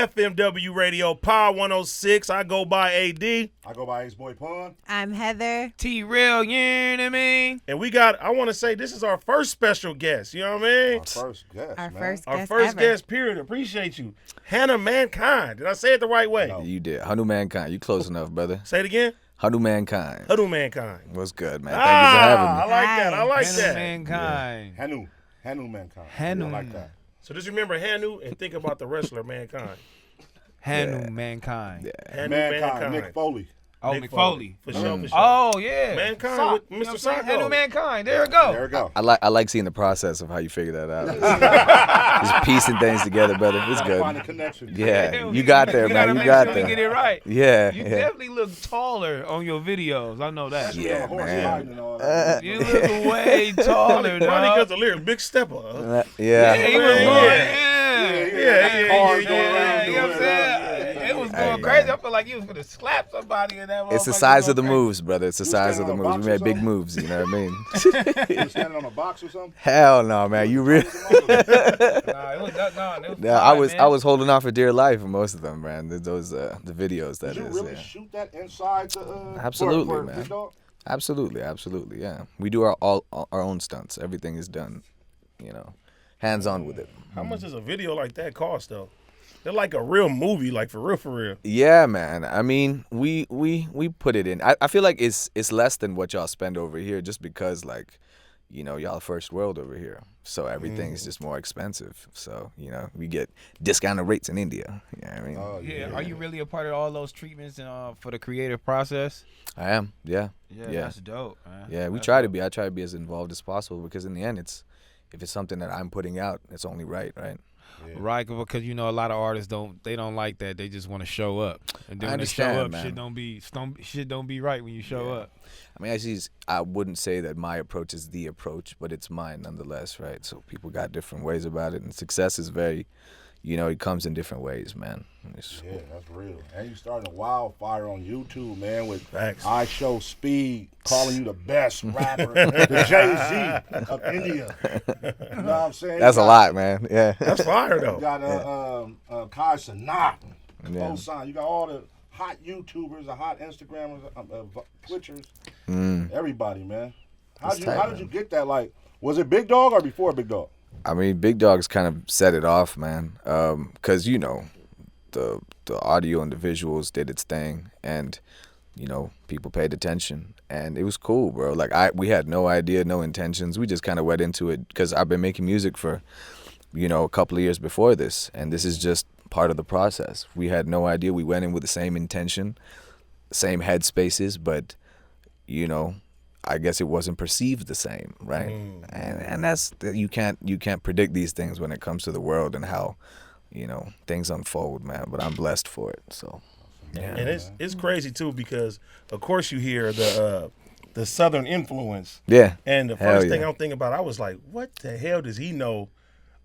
FMW Radio, Power 106. I go by AD. I go by Ace-Boy Pun. I'm Heather. T-Real, you know what I mean? And I want to say this is our first special guest. You know what I mean? Our first guest, Our man. first Our guest first ever. guest, period. Appreciate you. Hanumankind. Did I say it the right way? No. You did. Hanumankind. You close enough, brother. Say it again. Hanumankind. Hanumankind. What's good, man? Thank you for having I me. like that. I like that. Mankind. Hanumankind. Hanu. I like that. So just remember Hanu and think about the wrestler Mankind. Hanumankind. Yeah. Mankind. Nick Foley. Oh, Nick McFoley. For sure, for sure. Oh, yeah. Mankind Sock. with You know Mr. what I'm saying? Socko. Hanumankind. There we go. There we go. I like seeing the process of how you figure that out. Just piecing things together, brother. It's Find a good. connection. Yeah, you got there, We gotta man. You make got sure we get there. it right. Yeah, You yeah. definitely look taller on your videos. I know that. Yeah, Horse man. riding and all that. You look way taller, Probably dog. because the lyric, Big Stepper. Yeah, he was Yeah. going, Yeah. Cars yeah, going around you know what I'm doing saying? that. It was Hey, going crazy. man. I feel like you was gonna slap somebody in that. It's the motherfucker. size of the Going moves, brother. It's the size of the standing on a moves. We box or made big something? moves, you know what I mean? You standing on a box or something? Hell no, man. You really? crazy. Nah, it was that. It was Yeah, fine, I was holding on for dear life for most of them, man. Those the videos that Did you is. really Yeah. shoot that inside the Absolutely, for man. Big Dog? Absolutely, yeah. We do our own stunts. Everything is done, hands on with it. How much does a video like that cost, though? They're like a real movie, like for real. Yeah, man. I mean, we put it in. I feel like it's less than what y'all spend over here, just because y'all first world over here, so everything's just more expensive. So we get discounted rates in India. You know what I mean? Oh, Yeah. Are you really a part of all those treatments and for the creative process? I am. Yeah. Yeah, Yeah. that's dope, man. Yeah, we That's try to dope. be. I try to be as involved as possible because in the end, if it's something that I'm putting out, it's only right? Right, because a lot of artists don't like that. They just want to show up, and then I when they show understand, up, man. shit don't be right when you show Yeah. up. I mean, I wouldn't say that my approach is the approach, but it's mine nonetheless, right? So people got different ways about it, and success is very, it comes in different ways, man. Yeah, that's real. And you starting a wildfire on YouTube, man, with Facts. I Show Speed calling you the best rapper, the Jay-Z of India. You know what I'm saying? That's a lot, man. Yeah. That's fire, You though. got Kai Sanat, Yeah. Co-Sign. You got all the hot YouTubers, the hot Instagrammers, Twitchers, everybody, man. How It's tight, did man. you get that? Like, was it Big Dog or before Big Dog? I mean, Big Dawgs kind of set it off, man. Because the audio and the visuals did its thing, and people paid attention, and it was cool, bro. Like we had no idea, no intentions. We just kind of went into it because I've been making music for a couple of years before this, and this is just part of the process. We had no idea. We went in with the same intention, same headspaces, but I guess it wasn't perceived the same, right? And that's you can't predict these things when it comes to the world and how things unfold, man. But I'm blessed for it, so yeah. And it's crazy too because of course you hear the Southern influence. Yeah. And the Hell first thing yeah. I'm thinking about, I was like, what the hell does he know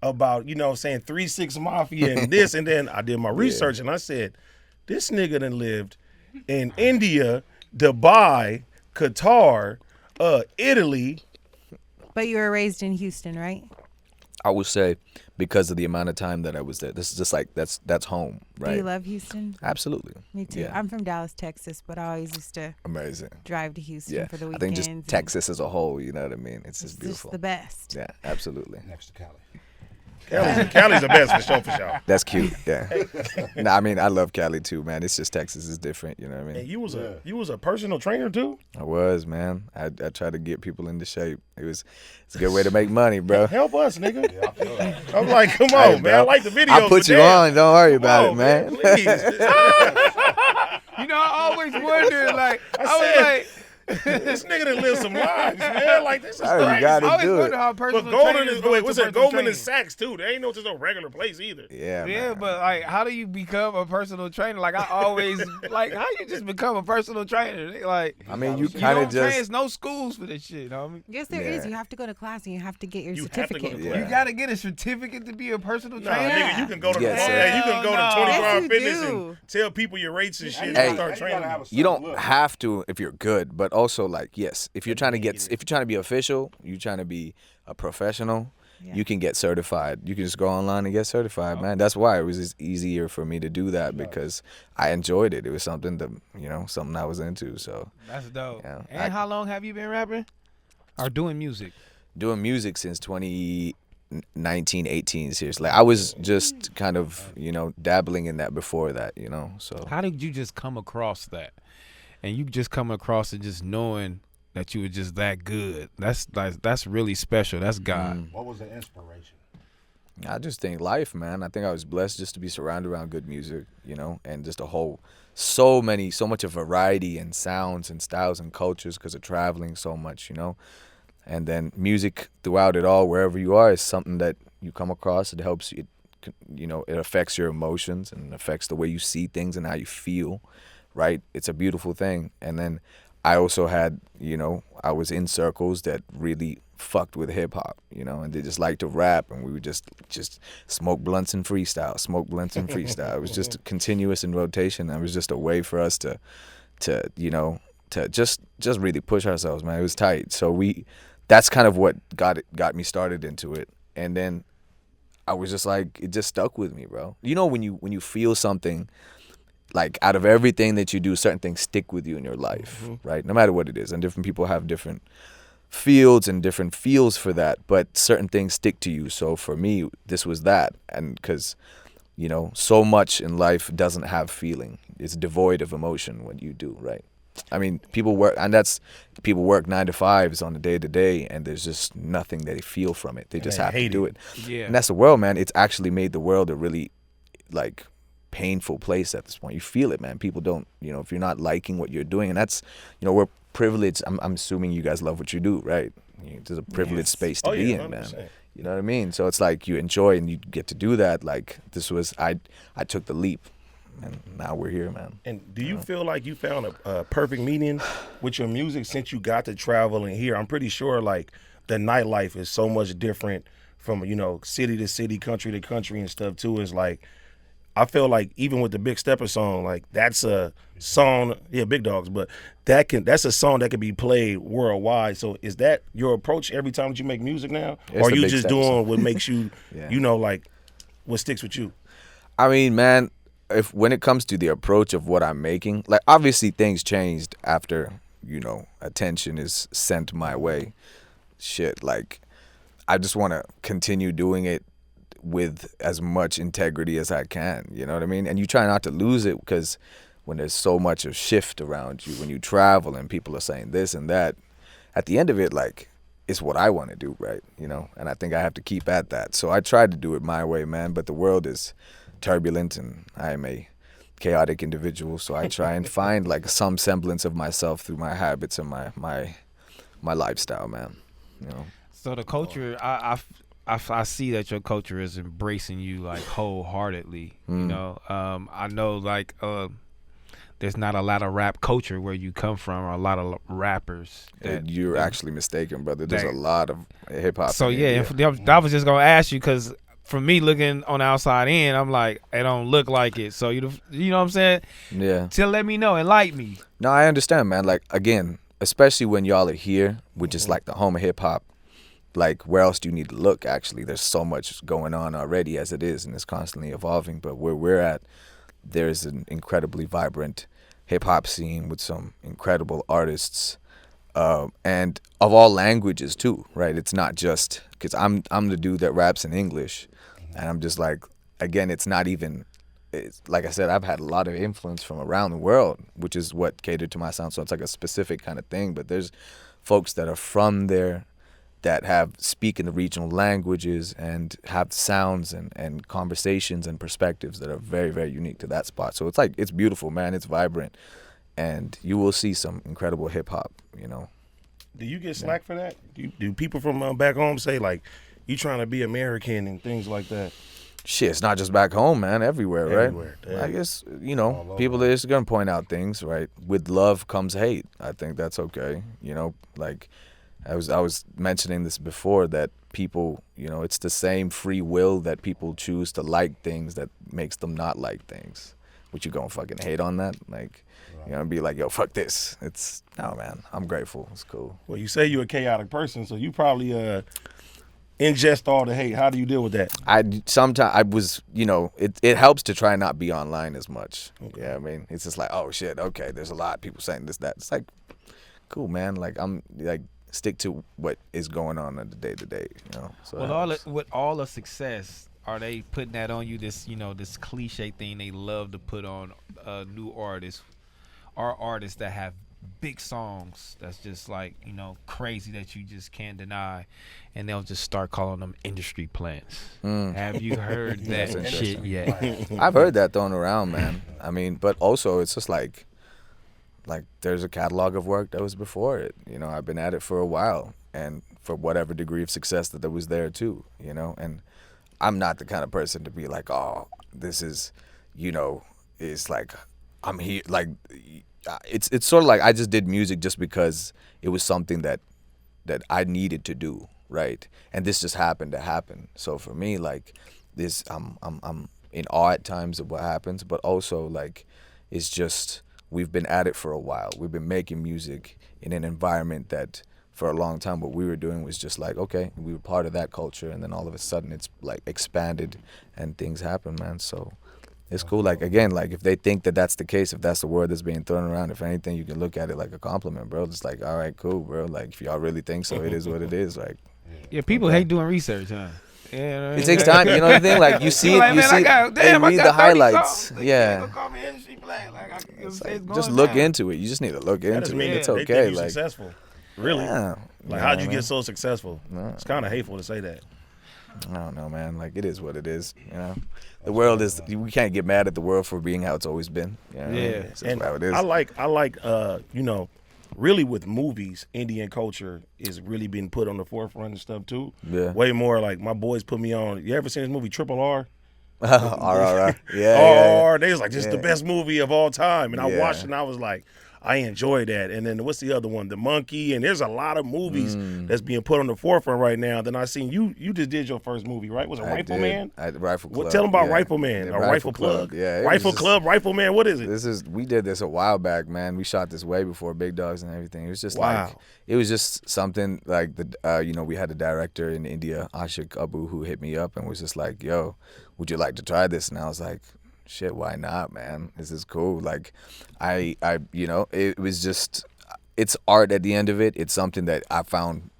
about, saying 3-6 Mafia and this? And then I did my research and I said, this nigga done lived in India, Dubai, Qatar, Italy. But you were raised in Houston, right? I would say because of the amount of time that I was there, this is just like that's home, right? Do you love Houston? Absolutely. Me too. Yeah. I'm from Dallas, Texas, but I always used to Amazing. drive to Houston Yeah. for the I weekends. think just and Texas as a whole, you know what I mean? It's just It's beautiful. just the best. Yeah, absolutely. Next to Cali. Cali's the best for sure. That's cute. Yeah. Nah, I mean, I love Cali too, man. It's just Texas is different, you know what I mean? And you was a personal trainer too? I was, man. I try to get people into shape. It's a good way to make money, bro. Help us, nigga. Yeah, I feel that. I'm like, come Hey, on, man. bro. I like the videos. I'll put but you damn. on. Don't worry about Come it, on, man. Please. I always wondered, like, I was said- like, This nigga done lived some lives, man. Like, this is Oh, you crazy. gotta I always do wondered it. how But personal Golden trainers is, go wait, into what's that? personal Goldman training. and Sachs, too. They ain't no just no regular place either. Yeah, Yeah, man. but like, how do you become a personal trainer? Like, I always like, how you just become a personal trainer? Like, I mean, you you kind don't of train. just There's no schools for this shit, homie. Yes, there is. Yeah. You have to go to class and you have to get your You have to go to certificate. class. You gotta get a certificate to be a personal Nah, trainer. nigga, you can go to Yes, sir. hey, you can go to Hell no. 24 Hour Yes, you Fitness do. and tell people your rates and shit And and Hey. you start gotta training. have a you certain don't look. have to if you're good, but also like yes, if you're trying to be official, you're trying to be a professional, Yeah. you can get certified. You can just go online and get certified, man. That's why it was just easier for me to do that because I enjoyed it. It was something that, something I was into. So That's dope. Yeah, And how long have you been rapping or doing music? doing music since 2019, 18, seriously. Like, I was just kind of, dabbling in that before that, so. How did you just come across that? And you just come across it just knowing that you were just that good. That's really special. That's God. What was the inspiration? I just think life, man. I think I was blessed just to be surrounded around good music, and just so much of variety in sounds and styles and cultures because of traveling so much, And then music throughout it all, wherever you are, is something that you come across. It helps you, it affects your emotions and affects the way you see things and how you feel, right? It's a beautiful thing. And then I also had, I was in circles that really fucked with hip hop, and they just like to rap, and we would just smoke blunts and freestyle. It was just continuous in rotation. It was just a way for us to just really push ourselves, man. It was tight. So that's kind of what got me started into it. And then I was just like, it just stuck with me, bro. When you feel something, like out of everything that you do, certain things stick with you in your life, right? No matter what it is. And different people have different fields and different feels for that, but certain things stick to you. So for me, this was that. And because, so much in life doesn't have feeling. It's devoid of emotion when you do, right? I mean, people work 9 to 5s on a day to day, and there's just nothing they feel from it. They just have to do it. Yeah. And that's the world, man. It's actually made the world a really, painful place at this point. You feel it, man. People don't, if you're not liking what you're doing, and that's, we're privileged. I'm assuming you guys love what you do, right? There's a privileged space to be in, man. 100%. You know what I mean? So it's like you enjoy and you get to do that. Like I took the leap. And now we're here, man. And do you feel like you found a perfect median with your music since you got to travel and here? I'm pretty sure the nightlife is so much different from, city to city, country to country and stuff too. It's I feel like even with the Big Stepper song, that's a song, Big Dawgs, but that's a song that can be played worldwide. So is that your approach every time that you make music now? It's or are the you Big just Stepper doing song. what makes you, Yeah. what sticks with you? I mean, man, when it comes to the approach of what I'm making, obviously things changed after, attention is sent my way. Shit, I just want to continue doing it with as much integrity as I can, you know what I mean? And you try not to lose it because when there's so much of shift around you, when you travel and people are saying this and that, at the end of it, it's what I want to do, right? And I think I have to keep at that. So I tried to do it my way, man, but the world is turbulent and I am a chaotic individual, so I try and find some semblance of myself through my habits and my lifestyle, man. So the culture, I see that your culture is embracing you wholeheartedly. I know there's not a lot of rap culture where you come from, or a lot of rappers. You're actually mistaken, brother. There's a lot of hip hop. So I was just gonna ask you because for me looking on the outside in, I'm like, it don't look like it. So you know what I'm saying? Yeah. Till let me know, enlighten me. No, I understand, man. Again, especially when y'all are here, which is the home of hip hop. Where else do you need to look, actually? There's so much going on already as it is, and it's constantly evolving. But where we're at, there's an incredibly vibrant hip-hop scene with some incredible artists, and of all languages, too, right? It's not just... Because I'm the dude that raps in English, and I'm just again, it's not even... It's, like I said, I've had a lot of influence from around the world, which is what catered to my sound. So it's a specific kind of thing. But there's folks that are from there that speak in the regional languages and have sounds and conversations and perspectives that are very, very unique to that spot. So it's beautiful, man. It's vibrant, and you will see some incredible hip hop. Do you get slack for that? Do people from back home say you trying to be American and things like that? Shit, it's not just back home, man. Everywhere, right? Everywhere, yeah. I guess people are just gonna point out things, right? With love comes hate. I think that's okay. I was mentioning this before, that people, it's the same free will that people choose to like things that makes them not like things. What, you gonna fucking hate on that? You're gonna be like, yo, fuck this. No, man, I'm grateful. It's cool. Well, you say you're a chaotic person, so you probably ingest all the hate? How do you deal with that? Sometimes I was, it helps to try not be online as much. Okay. Yeah, I mean, it's just like, oh shit, okay, there's a lot of people saying this, that. It's like, cool, man. Like I'm like stick to what is going on the day to day. So well, with all the success, are they putting that on you? This this cliche thing they love to put on new artists, or artists that have big songs that's just like crazy that you just can't deny, and they'll just start calling them industry plants. Have you heard that shit yet? I've heard that thrown around, man. I mean, but also it's just like there's a catalog of work that was before it. I've been at it for a while, and for whatever degree of success that was there too. And I'm not the kind of person to be like, oh, this is, it's like I'm here. Like it's sort of like I just did music just because it was something that I needed to do, right? And this just happened to happen. So for me, like this, I'm in awe at times of what happens, but also like it's just we've been at it for a while. We've been making music in an environment that for a long time what we were doing was just like, okay, we were part of that culture, and then all of a sudden it's like expanded and things happen, man. So it's cool. Like again, like if they think that that's the case, if that's the word that's being thrown around, if anything, you can look at it like a compliment, bro. It's like, all right, cool, bro. Like if y'all really think so, it is what it is. Like, yeah, people hate doing research, huh? Yeah, it takes time. You know what I mean? Like you see it, you see. They read the highlights. Yeah. Just look into it. You just need to look into it. It's okay. They think you're like successful. Really? Yeah. Like how'd you get so successful? No. It's kind of hateful to say that. I don't know, man. Like it is what it is. The world is. We can't get mad at the world for being how it's always been. Yeah. That's how it is. I like really with movies, Indian culture is really being put on the forefront and stuff too. Yeah. Way more like my boys put me on. You ever seen this movie Triple R? RRR. Yeah. RRR. They was like, this is the best movie of all time. And I watched it and I was like, I enjoy that. And then what's the other one? The Monkey. And there's a lot of movies that's being put on the forefront right now. Then I seen you just did your first movie, right? Was it Rifleman? Rifle Club. Tell them about Rifleman or Rifle Plug. Yeah. Rifle Club, Rifleman. What is it? We did this a while back, man. We shot this way before Big Dawgs and everything. It was just it was just something like we had a director in India, Ashik Abu, who hit me up and was just like, yo, would you like to try this? And I was like, shit, why not, man? This is cool. Like, it was just, it's art at the end of it. It's something that I found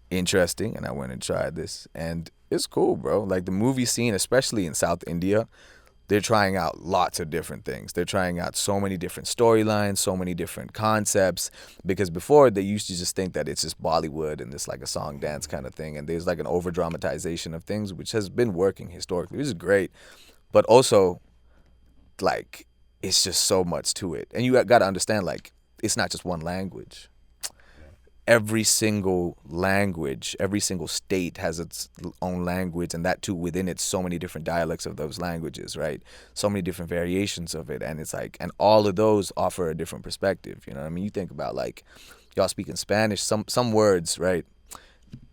interesting, and I went and tried this, and it's cool, bro. Like the movie scene, especially in South India, they're trying out lots of different things. They're trying out so many different storylines, so many different concepts, because before they used to just think that it's just Bollywood and it's like a song dance kind of thing, and there's like an over dramatization of things, which has been working historically, which is great, but also like it's just so much to it. And you got to understand, like, it's not just one language. Every single language, every single state has its own language, and that too within it, so many different dialects of those languages, right? So many different variations of it, and it's like, and all of those offer a different perspective. You know what I mean? You think about like y'all speaking Spanish, some words, right?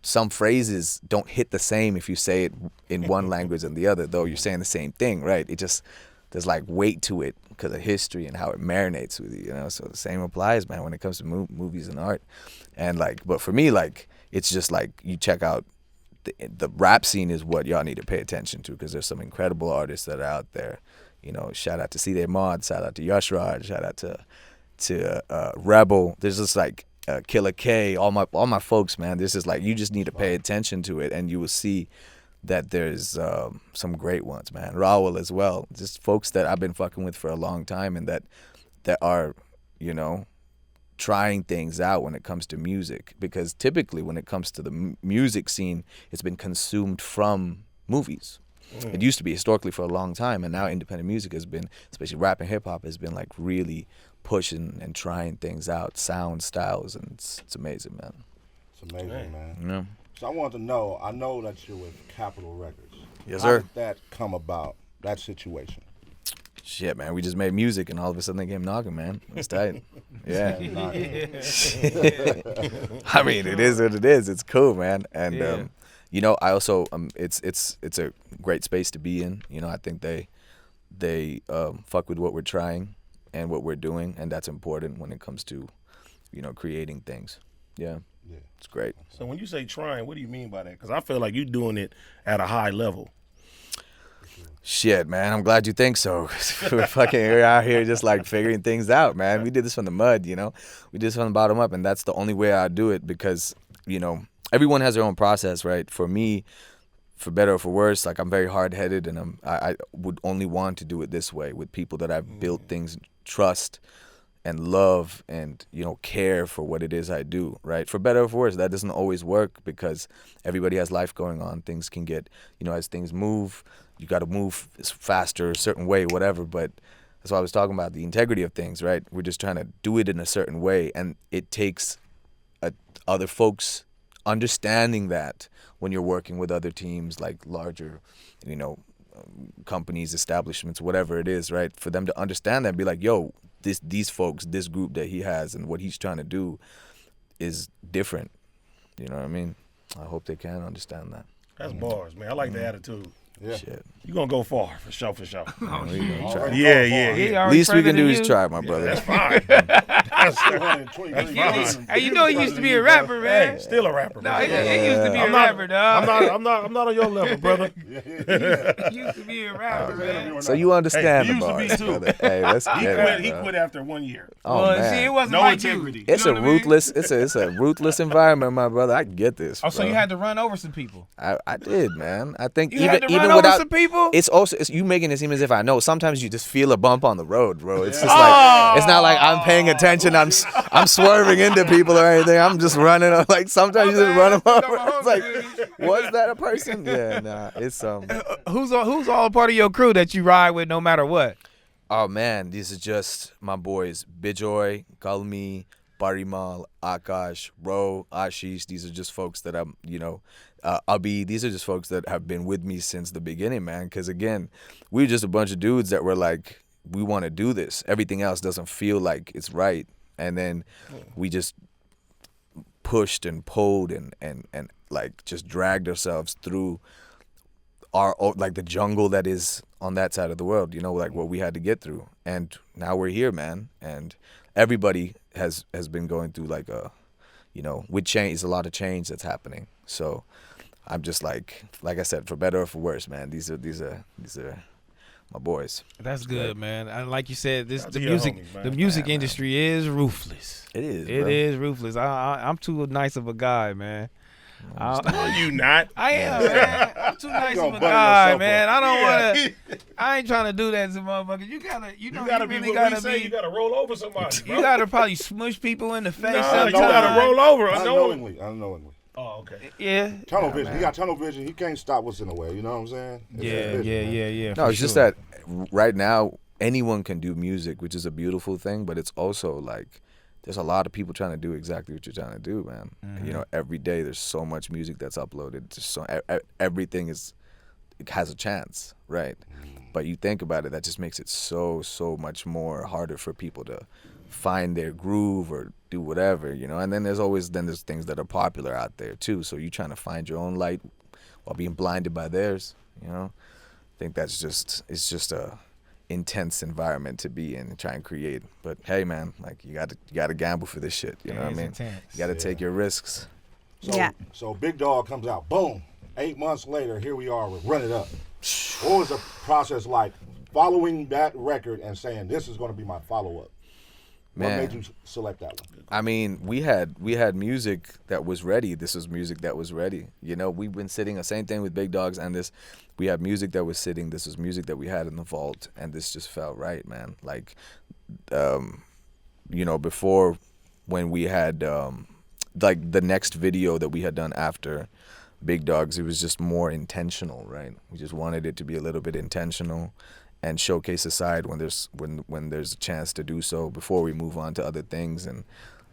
Some phrases don't hit the same if you say it in one language than the other, though you're saying the same thing, right? It just, there's like weight to it because of history and how it marinates with you, So the same applies, man, when it comes to movies and art. And like, but for me, like, it's just like you check out the rap scene is what y'all need to pay attention to, because there's some incredible artists that are out there. Shout out to C-Day Mod, shout out to Yash Raj, shout out to Rebel. There's just like Killer K, all my folks, man. This is like, you just need to pay attention to it, and you will see that there's some great ones, man. Raul as well. Just folks that I've been fucking with for a long time, and that are, trying things out when it comes to music. Because typically when it comes to the music scene, it's been consumed from movies. It used to be historically for a long time, and now independent music has been, especially rap and hip hop, has been like really pushing and trying things out, sound styles, and it's amazing, man. It's amazing, man. Yeah. So I want to know, I know that you're with Capitol Records. Yes, How sir. did that come about, that situation? Shit, man, we just made music and all of a sudden they came knocking, man. It's tight. Yeah. I mean, it is what it is. It's cool, man. And I also it's a great space to be in. I think they fuck with what we're trying and what we're doing, and that's important when it comes to creating things. Yeah, Yeah. it's great. So when you say trying, what do you mean by that? Because I feel like you're doing it at a high level. Shit, man, I'm glad you think so. We're out here just like figuring things out, man. We did this from the mud, you know. We did this from the bottom up, and that's the only way I do it because, you know, everyone has their own process, right? For me, for better or for worse, like I'm very hard-headed, and I would only want to do it this way with people that I've built things, trust and love and, you know, care for what it is I do, right? For better or for worse, that doesn't always work because everybody has life going on. Things can get, you know, as things move, you got to move faster, a certain way, whatever. But that's what I was talking about, the integrity of things, right? We're just trying to do it in a certain way. And it takes other folks understanding that when you're working with other teams, like larger, you know, companies, establishments, whatever it is, right? For them to understand that and be like, yo, these folks, this group that he has and what he's trying to do is different. You know what I mean? I hope they can understand that. That's bars, man. I like the attitude. Yeah. Shit. You're going to go far, for sure, for sure. Already Yeah, gone yeah, far. yeah. Least we can do is try, my brother. That's fine. That's fine. 223 games. Hey, you know he used to be a rapper, Hey, man. still a rapper. No, man. he used to be a rapper, dog. I'm not on your level, brother. He used to be a rapper, man. So you understand Hey, the you used to be bars, too. brother. Hey, let's He get quit. it, He bro. quit after 1 year. Oh, Well, man. see, it wasn't No like integrity. you. It's You a know what I mean? ruthless. It's a ruthless environment, my brother. I get this. Oh, so bro. you had to run over some people. I did, man. I think You even had to run even over without some people. it's also you making it seem as if I know. Sometimes you just feel a bump on the road, bro. It's just like it's not like I'm paying attention. I'm swerving into people or anything. I'm just running. Like sometimes you just run them over. It's like, was that a person? Yeah, nah. It's Who's all a part of your crew that you ride with no matter what? Oh man, these are just my boys: Bijoy, Kalmi, Parimal, Akash, Ro, Ashish. These are just folks that I'm, you know, Abi. These are just folks that have been with me since the beginning, man. Because again, we're just a bunch of dudes that were like, we want to do this. Everything else doesn't feel like it's right, and then we just pushed and pulled and like just dragged ourselves through our like the jungle that is on that side of the world, you know, like what we had to get through. And now we're here, man. And everybody has been going through like a, you know, with change, a lot of change that's happening. So I'm just like I said, for better or for worse, man, these are my boys. That's good, man. And like you said, Shout out the to your music homies, man. the music Yeah, man. industry is ruthless. It is, It bro. is ruthless. I'm too nice of a guy, man. No, you not. I am, man. I'm too nice gonna of a butter guy, yourself man. up. I don't Yeah. want to. I ain't trying to do that to motherfuckers. You gotta, you know, You gotta you be really what gotta we say. be. You gotta roll over somebody. You Bro. gotta probably smush people in the face. Nah, sometimes. you gotta roll over. Unknowingly. Unknowingly. Oh, okay. Yeah. Tunnel vision. He got tunnel vision. He can't stop what's in the way. You know what I'm saying? It's Yeah, that vision, man. yeah. No, for it's just sure. that right now anyone can do music, which is a beautiful thing, but it's also like there's a lot of people trying to do exactly what you're trying to do, man. Mm-hmm. You know, every day there's so much music that's uploaded. Just so everything it has a chance, right? But you think about it, that just makes it so much more harder for people to find their groove or do whatever, you know. And then there's things that are popular out there too. So you're trying to find your own light while being blinded by theirs, you know. I think it's just a intense environment to be in and try and create. But hey, man, like you got to gamble for this shit. You know what I It's mean? intense. You got to take your risks. So, Yeah. So Big Dog comes out. Boom. 8 months later, here we are with Run It Up. What was the process like following that record and saying this is going to be my follow-up? What Man. made you select that one? I mean, we had music that was ready. This was music that was ready. You know, we've been sitting, the same thing with Big Dogs and this. We had music that was sitting. This was music that we had in the vault, and this just felt right, man. Like, you know, before when we had like the next video that we had done after Big Dogs, it was just more intentional, right? We just wanted it to be a little bit intentional and showcase a side when there's a chance to do so before we move on to other things,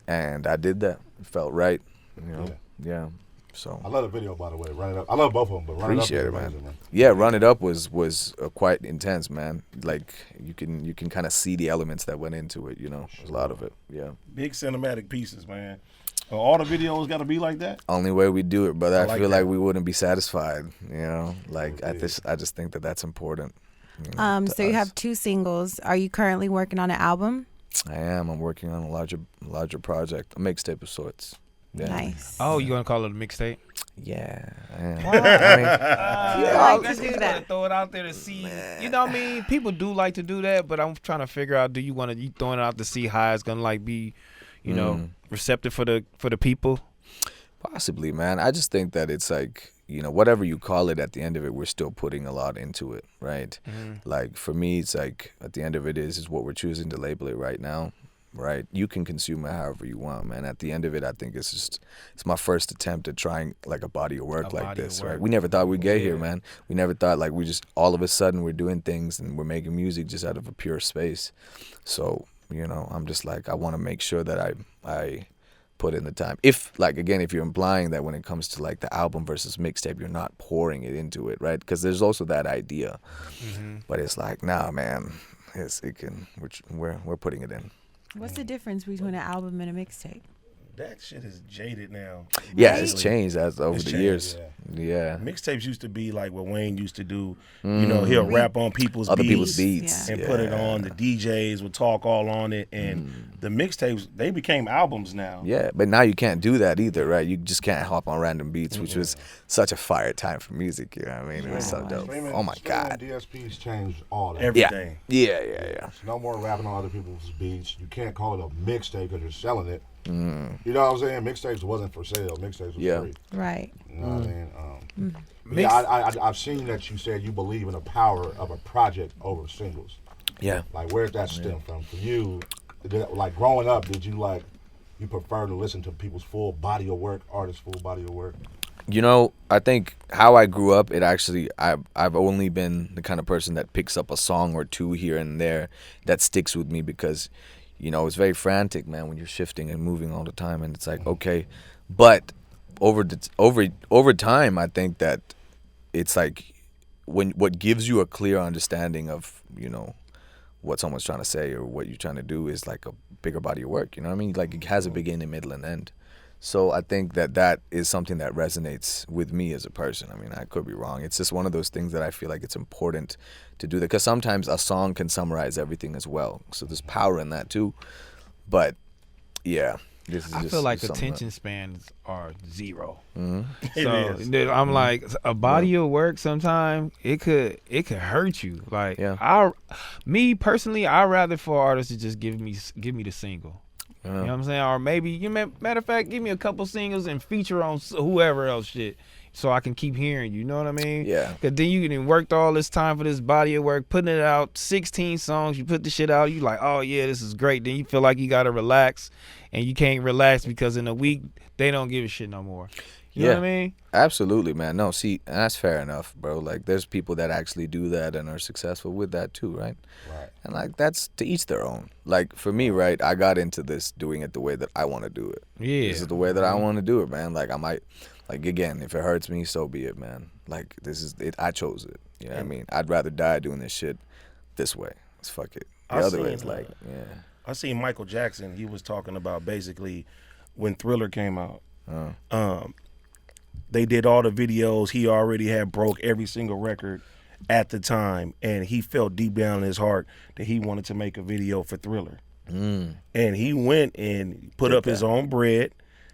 and I did that. It felt right, you know. Yeah. So I love the video, by the way. Run It Up. I love both of them, but Run appreciate It it, Up is man. amazing, man. Yeah, Run It Up was quite intense, man. Like you can kind of see the elements that went into it, you know. There's a lot of it. Yeah. Big cinematic pieces, man. All the videos got to be like that. Only way we do it, but I like feel that. like we wouldn't be satisfied, you know. Like I just think that that's important. You know, to So you us. have 2 singles. Are you currently working on an album? I am. I'm working on a larger project, a mixtape of sorts. Yeah. Nice. Oh, you gonna call it a mixtape? Yeah. I You like to do that. Throw it out there to see. You know what I mean? People do like to do that, but I'm trying to figure out: do you want to you throwing it out to see how it's gonna like be, you know, receptive for the people? Possibly, man. I just think that it's like, whatever you call it, at the end of it, we're still putting a lot into it, right? Like, for me, it's like, at the end of it is what we're choosing to label it right now, right? You can consume it however you want, man. At the end of it, I think it's my first attempt at trying, like, a body of work like this, right? We never thought we'd get here, man. We never thought, like, we just, all of a sudden, we're doing things and we're making music just out of a pure space. So, I'm just like, I want to make sure that I put in the time. If, like, again, if you're implying that when it comes to, like, the album versus mixtape, you're not pouring it into it, right? Because there's also that idea. But it's like, nah, man, we're putting it in. What's the difference between an album and a mixtape? That shit is jaded now. Yeah, it's changed over the years. Yeah. Mixtapes used to be like what Wayne used to do. He'll rap on other people's beats and put it on. The DJs would talk all on it, and the mixtapes, they became albums now. Yeah, but now you can't do that either, right? You just can't hop on random beats, which was such a fire time for music. You know what I mean? It was so dope. Oh my God. DSPs changed all that. Everything. Yeah. No more rapping on other people's beats. You can't call it a mixtape because you're selling it. You know what I'm saying? Mixtapes wasn't for sale. Mixtapes was free. Right. You know what I mean? I've seen that you said you believe in the power of a project over singles. Yeah. Like, where'd that stem from? For you, like, growing up, did you, like, you prefer to listen to people's full body of work, artists' full body of work? I think how I grew up, it actually, I've only been the kind of person that picks up a song or two here and there that sticks with me because, it's very frantic, man, when you're shifting and moving all the time, and it's like, okay, but over time, I think that it's like what gives you a clear understanding of, what someone's trying to say or what you're trying to do is like a bigger body of work, you know what I mean? Like, it has a beginning, middle, and end. So I think that is something that resonates with me as a person. I mean, I could be wrong. It's just one of those things that I feel like it's important to do that, because sometimes a song can summarize everything as well. So there's power in that too. But yeah, I feel like attention spans are 0. So I'm like, a body of work sometimes it could hurt you. Like, me personally, I'd rather for artists to just give me the single. You know what I'm saying? Or maybe, matter of fact, give me a couple singles and feature on whoever else shit so I can keep hearing you know what I mean? Yeah. Because then you can worked all this time for this body of work, putting it out, 16 songs, you put the shit out, you like, oh yeah, this is great. Then you feel like you got to relax, and you can't relax because in a week, they don't give a shit no more. You know what I mean? Absolutely, man. No, see, and that's fair enough, bro. Like, there's people that actually do that and are successful with that too, right? Right. And, like, that's to each their own. Like, for me, right, I got into this doing it the way that I want to do it. Yeah. This is the way that I want to do it, man. Like, I might, like, again, if it hurts me, so be it, man. Like, this is it. I chose it. You know what I mean? I'd rather die doing this shit this way. It's fuck it. The other way is like, I seen Michael Jackson. He was talking about basically when Thriller came out. They did all the videos. He already had broke every single record at the time, and he felt deep down in his heart that he wanted to make a video for Thriller. And he went and put up his own bread.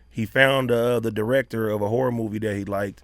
He found the director of a horror movie that he liked,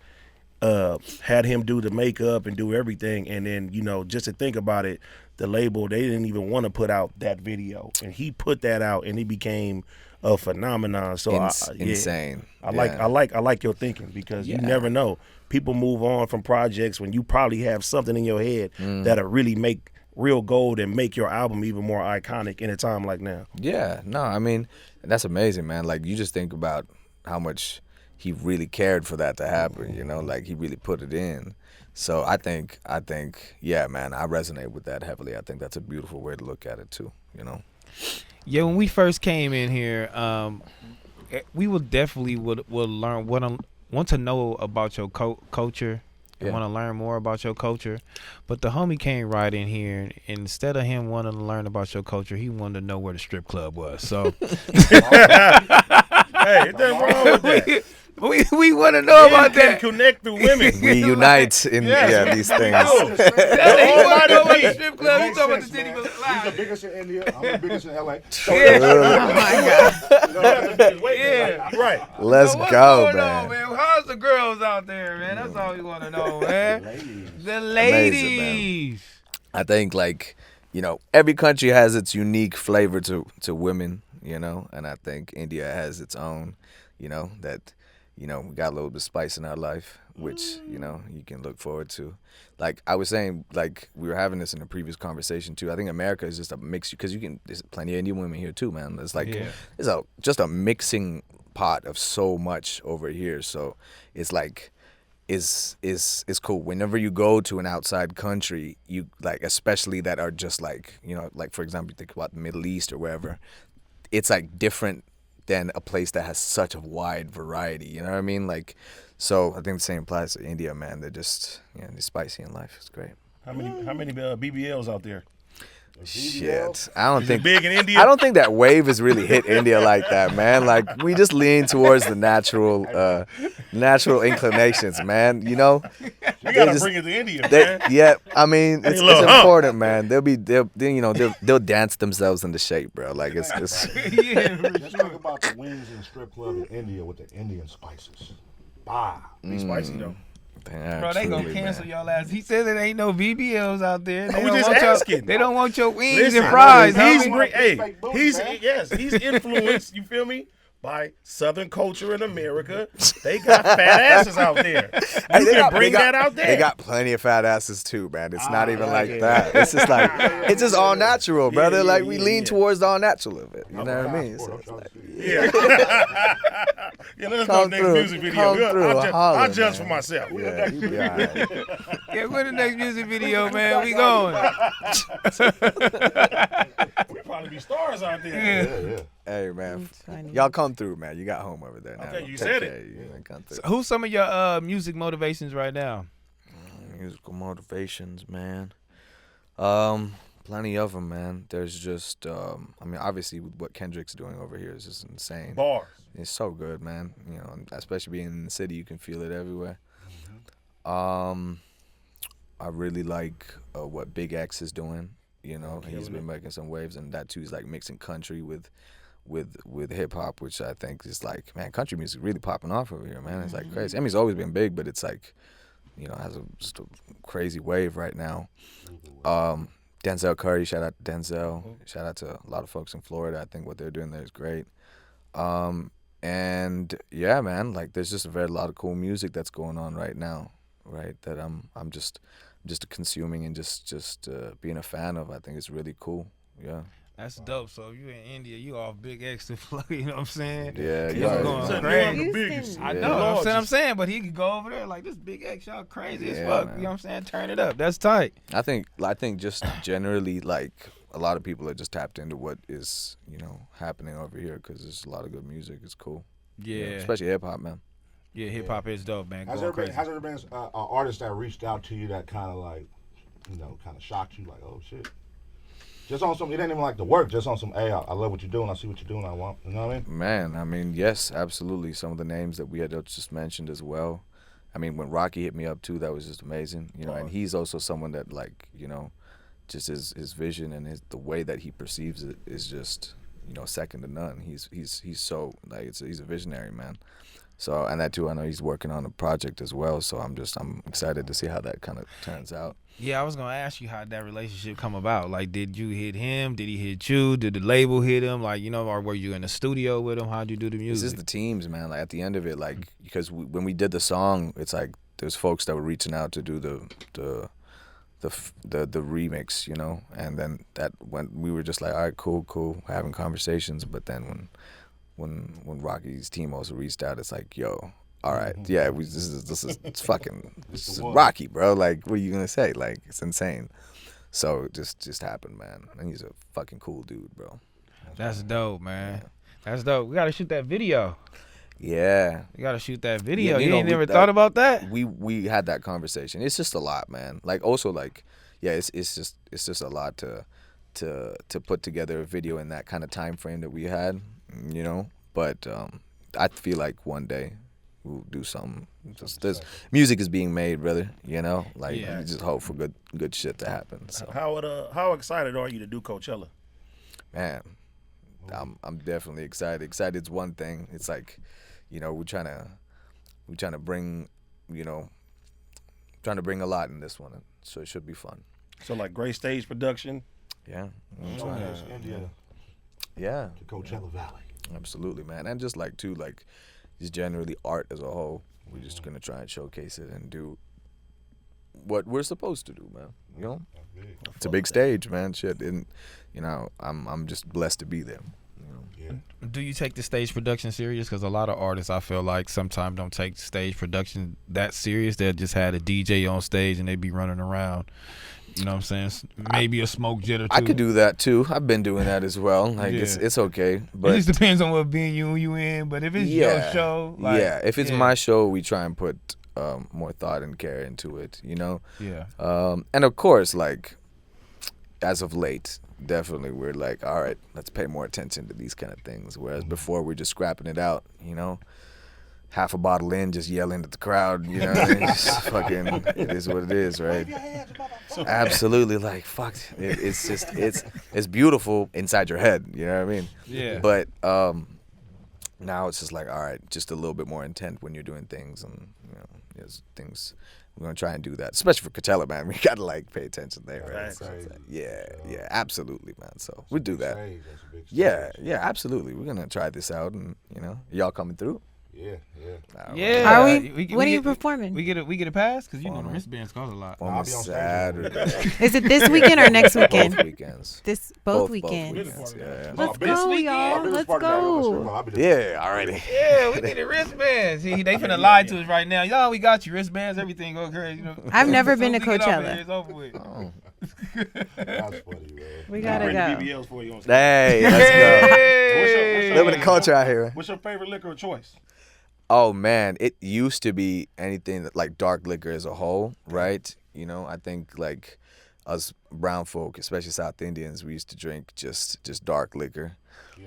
had him do the makeup and do everything, and then, just to think about it, the label, they didn't even want to put out that video, and he put that out, and it became a phenomenon. So insane. I like your thinking, because you never know. People move on from projects when you probably have something in your head that'll really make real gold and make your album even more iconic in a time like now. Yeah, no, I mean, that's amazing, man. Like, you just think about how much he really cared for that to happen, like, he really put it in. So I think, yeah, man, I resonate with that heavily. I think that's a beautiful way to look at it too, Yeah, when we first came in here, we would definitely would learn want to know about your culture. I want to learn more about your culture. But the homie came right in here, and instead of him wanting to learn about your culture, he wanted to know where the strip club was. So Hey, it nothing wrong with that. We want to know about can that. connect through women. Reunite in these things. He All want to might know about be. the strip club. He Makes talking about the sense, city. man. But He's the biggest in India. I'm the biggest in LA. Oh my God. Yeah. Right. Let's So what's go, going on, man? How's the girls out there, man? That's all we want to know, man. The ladies. Amazing, I think every country has its unique flavor to women, and I think India has its own, that, we got a little bit of spice in our life, which, you can look forward to. Like I was saying, like we were having this in a previous conversation too. I think America is just a mix because there's plenty of Indian women here too, man. It's like it's just a mixing pot of so much over here. So it's like is cool. Whenever you go to an outside country, you like especially that are just like like for example, you think about the Middle East or wherever, it's like different than a place that has such a wide variety. You know what I mean? Like. So I think the same applies to India, man. They're just, they're spicy in life. It's great. How many BBLs out there? Shit, I don't Is think it big in India? I don't think that wave has really hit India like that, man. Like we just lean towards the natural inclinations, man. We gotta bring it to India, man. Yeah, I mean it's look, important, man. They'll dance themselves into shape, bro. Like it's Yeah, for Let's sure. talk about the wings in the strip club in India with the Indian spices. Bah. Be spicy though. Bro, they gonna cancel y'all ass. He said there ain't no BBLs out there. They We don't just want asking. They don't want your wings Listen, and fries. he's homie. he's influenced. You feel me? By Southern culture in America, they got fat asses out there. You can bring that out there. They got plenty of fat asses too, man. It's not even like that. It's just like it's just all natural, brother. Like we lean towards the all natural of it. You know what I mean? So it's like, Yeah. Yeah, let us know Come next through. music video. Come through. I'll Holler, judge for man. myself. yeah, you be all right. Yeah, when the next music video, man? We going. We'll probably be stars out there. Yeah. Hey, man. That's funny. Y'all come through, man. You got home over there now. Okay, you Take said care it. of you, man. Come through. Who's some of your music motivations right now? Musical motivations, man. Plenty of them, man. There's just, obviously what Kendrick's doing over here is just insane. Bars. It's so good, man. Especially being in the city, you can feel it everywhere. I really like what Big X is doing. He's been making some waves, and that too is like mixing country with hip hop, which I think is like, man, country music really popping off over here, man. It's like crazy. I mean, it's always been big, but it's like, has just a crazy wave right now. Denzel Curry, shout out to Denzel. Shout out to a lot of folks in Florida. I think what they're doing there is great. And yeah, man, like there's just a very lot of cool music that's going on right now, right? That I'm just consuming and just being a fan of. I think it's really cool. Yeah. That's dope. So if you in India, you off Big X to flow. You know what I'm saying? Yeah, He's yeah. going So crazy. New York the biggest. I Yeah. know. I'm saying, but he could go over there like this Big X, y'all crazy as Yeah, fuck. man. You know what I'm saying? Turn it up. That's tight. I think just generally like a lot of people are just tapped into what is happening over here because there's a lot of good music. It's cool. Yeah. Especially hip hop, man. Yeah, hip hop is dope, man. Has Going there crazy. been an artist that reached out to you that kind of like, kind of shocked you, like, oh shit? Just on some, it ain't even like the work, just on some, hey, I love what you're doing, I see what you're doing, I want, you know what I mean? Man, I mean, yes, absolutely. Some of the names that we had just mentioned as well. I mean, when Rocky hit me up too, that was just amazing. And he's also someone that like, just his vision and the way that he perceives it is just, second to none. He's so like he's a visionary, man. So, and that too, I know he's working on a project as well. So I'm excited to see how that kind of turns out. Yeah, I was gonna ask you how that relationship come about. Like, did you hit him? Did he hit you? Did the label hit him? Like, or were you in the studio with him? How'd you do the It's music? just the teams, man. Like at the end of it, like because when we did the song, it's like there's folks that were reaching out to do the remix, and then that when we were just like, all right, cool, having conversations. But then when Rocky's team also reached out, it's like, yo, all right, yeah, this is Rocky, bro. Like, what are you gonna say? Like, it's insane. So it just happened, man. And he's a fucking cool dude, bro. That's dope, man. That's dope. We gotta shoot that video. Yeah. We gotta shoot that video. Yeah, you ain't we- never thought about that? We had that conversation. It's just a lot, man. Like also like, yeah, it's just a lot to put together a video in that kind of time frame that we had, But I feel like one day, we'll do something. Just this music is being made, brother. You know, like Yeah. you just hope for good shit to happen. So How excited are you to do Coachella? man, I'm definitely excited. Excited's one thing. It's like, you know, we're trying to bring, you know, trying to bring a lot in this one, so it should be fun. So like great stage production. Yeah. Yes, India Yeah. to Coachella Valley. Absolutely, man. And just like too, like just generally art as a whole. We're just gonna try and showcase it and do what we're supposed to do, man. You know? It's a big stage, man. Shit. And you know, I'm just blessed to be there. You know? Yeah. Do you take the stage production serious? Because a lot of artists, I feel like, sometimes don't take stage production that serious. They'll just had a DJ on stage and they be running around. You know what I'm saying? Maybe a smoke jet or two. I could do that too. I've been doing that as well. Like Yeah. it's okay. It But just depends on what venue you in. But if it's your show, like, yeah, if it's my show, we try and put more thought and care into it, you know? Yeah. And of course, like, as of late, definitely we're like, all right, let's pay more attention to these kind of things. Whereas before we're just scrapping it out, you know? Half a bottle in, just yelling at the crowd, you know? Just fucking, it is what it is, right? Absolutely, like, fuck. It's just, it's beautiful inside your head, you know what I mean? Yeah. But now it's just like, all right, just a little bit more intent when you're doing things, and you know, there's things we're gonna try and do that, especially for Coachella, man. We gotta like pay attention there, right? Right. So it's like, yeah, absolutely, man. So we do that. Stage, that's a big Yeah, stage. yeah, absolutely. We're gonna try this out, and you know, y'all coming through? Yeah. All right. Yeah. Are we? When are you performing? We get a pass? Because you know the wristbands cost a lot. On I'll a be on stage. Saturday. Is it this weekend or next Both weekend? weekends. Both weekends. Yeah. Let's This go, weekend? y'all. Let's go. Yeah, already. Yeah, we need the wristbands. See, they finna lie to us right now. Y'all, we got you wristbands, everything go crazy. You know? I've never been to Soon as we get off Coachella. here, it's over with. Oh. That's funny, man. We gotta Bring the go. BBLs for you on stage. Hey, let's go. Hey. Living the culture out here. What's your favorite liquor of choice? Oh man, it used to be anything that, like dark liquor as a whole, right? You know, I think like us brown folk, especially South Indians, we used to drink just dark liquor.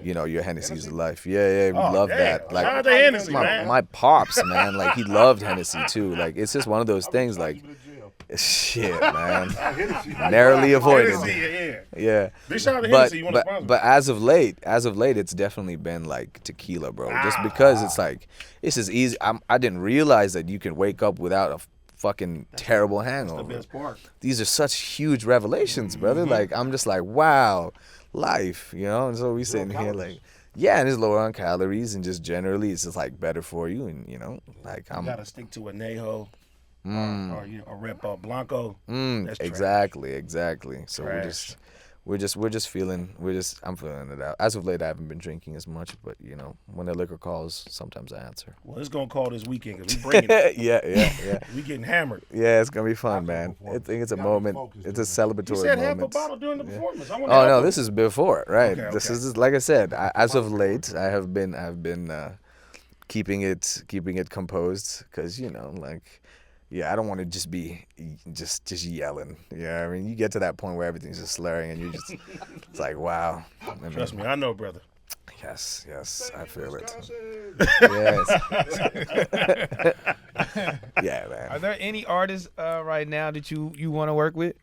You know, your Hennessy's the life. Yeah, we Oh, love damn. that. Shout Like out to Hennessy, my, man. my pops, man, like he loved Hennessy too. Like it's just one of those things. Like shit, man, narrowly avoided. Hennessy, yeah. Yeah. Big shout out to But, Hennessy. You want to sponsor? but as of late, it's definitely been like tequila, bro. Just because it's like it's as easy. I didn't realize that you can wake up without a fucking terrible the hangover. best part. These are such huge revelations, brother. Like I'm just like, wow, life, you know. And so we sitting here like, yeah, and it's lower on calories, and just generally it's just like better for you, and you know, like You I'm. gotta stick to a Neho or you know, a Red Blanco. That's trash. Exactly. So I'm feeling it out. As of late, I haven't been drinking as much, but you know, when the liquor calls, sometimes I answer. Well, it's gonna call this weekend because we bringing it. yeah. We getting hammered. Yeah, it's gonna be fun, man. I think it's a moment. It's a celebratory You said half a moment. bottle during the performance. I want Oh no, this is before, right? Okay, This okay. is like I said. As of late, I've been keeping it composed because you know, like, yeah, I don't want to just be just yelling. Yeah, I mean, you get to that point where everything's just slurring, and you just it's like, wow. I mean, Trust me, I know, brother. Yes, I feel it. Yes. Yeah, Are man. there any artists right now that you want to work with?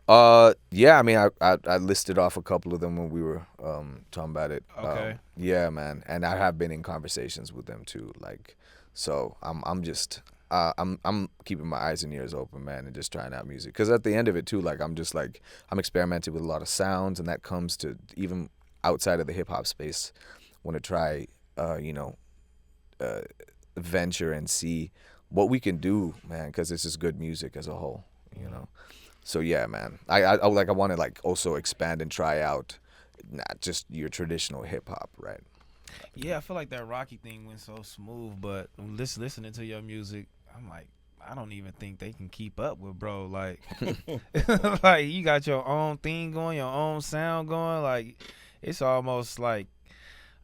Yeah, I mean, I listed off a couple of them when we were talking about it. Okay. Yeah, man, and I have been in conversations with them too. Like, so I'm just I'm keeping my eyes and ears open, man, and just trying out music. Because at the end of it too, like I'm experimenting with a lot of sounds, and that comes to even outside of the hip hop space. Want to try, venture and see what we can do, man. Because this is good music as a whole, you know. So yeah, man. I want to like also expand and try out not just your traditional hip hop, right? Yeah, I feel like that Rocky thing went so smooth, but listening to your music, I'm like, I don't even think they can keep up with bro. Like, like you got your own thing going, your own sound going. Like, it's almost like,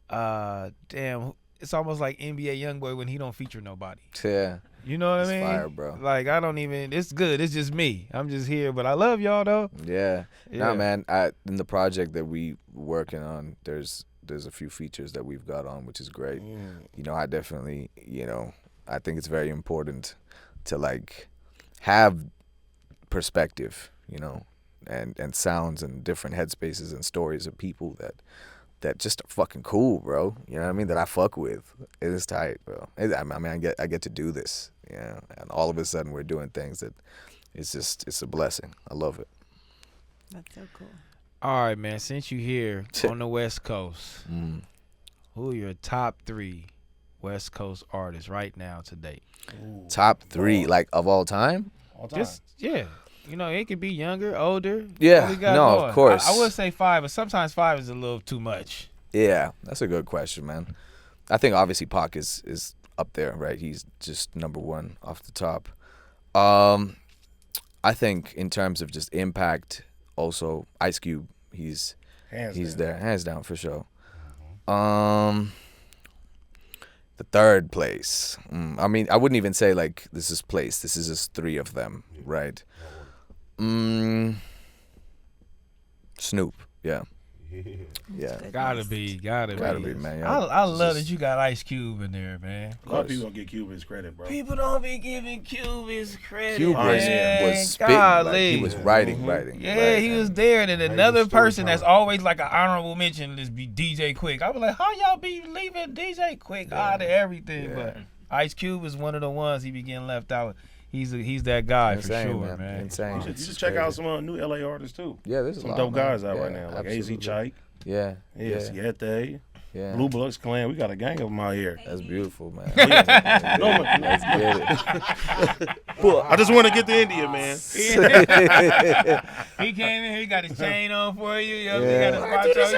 it's almost like NBA YoungBoy when he don't feature nobody. Yeah. You know what It's I mean? fire, bro. Like, I don't even. It's good. It's just me. I'm just here, but I love y'all though. Yeah. Yeah. Nah, man. In the project that we working on, there's there's a few features that we've got on, which is great. You know, I definitely, you know, I think it's very important to like have perspective, you know, and sounds and different headspaces and stories of people that just are fucking cool, bro. You know what I mean? That I fuck with. It is tight, bro. I mean, I get to do this, you know, and all of a sudden we're doing things that it's a blessing. I love it. That's so cool. All right, man. Since you here on the West Coast, who are your top 3 West Coast artists right now to date? Top 3, like of all time? All time. Just you know, it could be younger, older. Yeah, What we got no, going? of course. I would say 5, but sometimes 5 is a little too much. Yeah, that's a good question, man. I think obviously Pac is up there, right? He's just number 1 off the top. I think in terms of just impact, also Ice Cube, he's there, hands down for sure. The third place. I mean, I wouldn't even say like this is place. This is just 3 of them, right? Snoop, yeah. Gotta be, man. Yeah. I love that you got Ice Cube in there, man. A lot of people don't get Cube his credit, bro. People don't be giving Cube his credit. Cube was spitting, like, he was writing. Yeah, he was there. And then another person that's always like an honorable mention is be DJ Quick. I was like, how y'all be leaving DJ Quick out of everything? Yeah. But Ice Cube is one of the ones he be getting left out. He's that guy Insane, for sure, man. Insane. You should check out some new LA artists too. Yeah, there's some a lot, dope man. guys out Yeah, right now, like AZ absolutely. Chike, Yeah, Siete, yeah. Blue Bullocks Clan. We got a gang of them out here. That's beautiful, man. No, Let's get it. I just want to get to India, man. He came in here, he got his chain on for you. You know, Yeah. he got his poncho.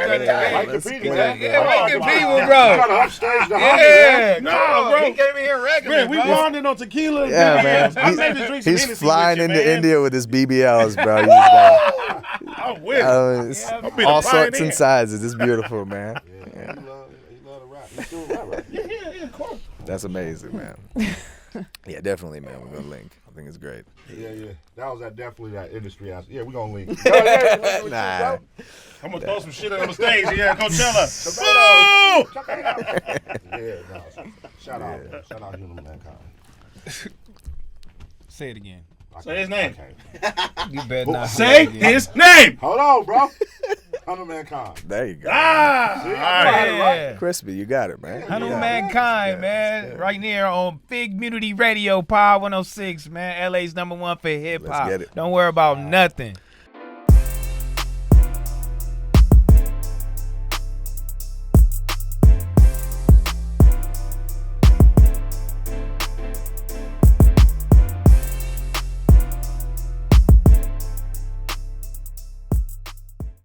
Like Let's the get people, it, man. Yeah, like the people, You bro. gotta upstage the homie, Yeah, man. No, bro. He came in here regular, Man, we bro. bonding on tequila. Yeah, man. I made this drink some He's Hennessy flying with you, into man. India with his BBLs, bro. He's like, I'm with it. it's I'll be the all sorts pioneer. and sizes. It's beautiful, man. Yeah, he love to rap. He still rap, right? Yeah, of course. That's amazing, man. Yeah, definitely, man. We're gonna link. I think it's great. Yeah. That was definitely that industry aspect. Yeah, we gonna link. Nah. I'm gonna throw some shit on the stage. Yeah, Coachella. Yeah, no. Shout out, man. Shout out Humankind. Say it again. Say his name. You better not Say it again. his name. Hold on, bro. Hanumankind. There you go. Ah, See, all I right. got it right. Yeah. Crispy, you got it, man. Hanumankind, man. Right near on Big Community Radio, Power 106, man. LA's #1 for hip Let's hop. get it. Don't worry about nothing.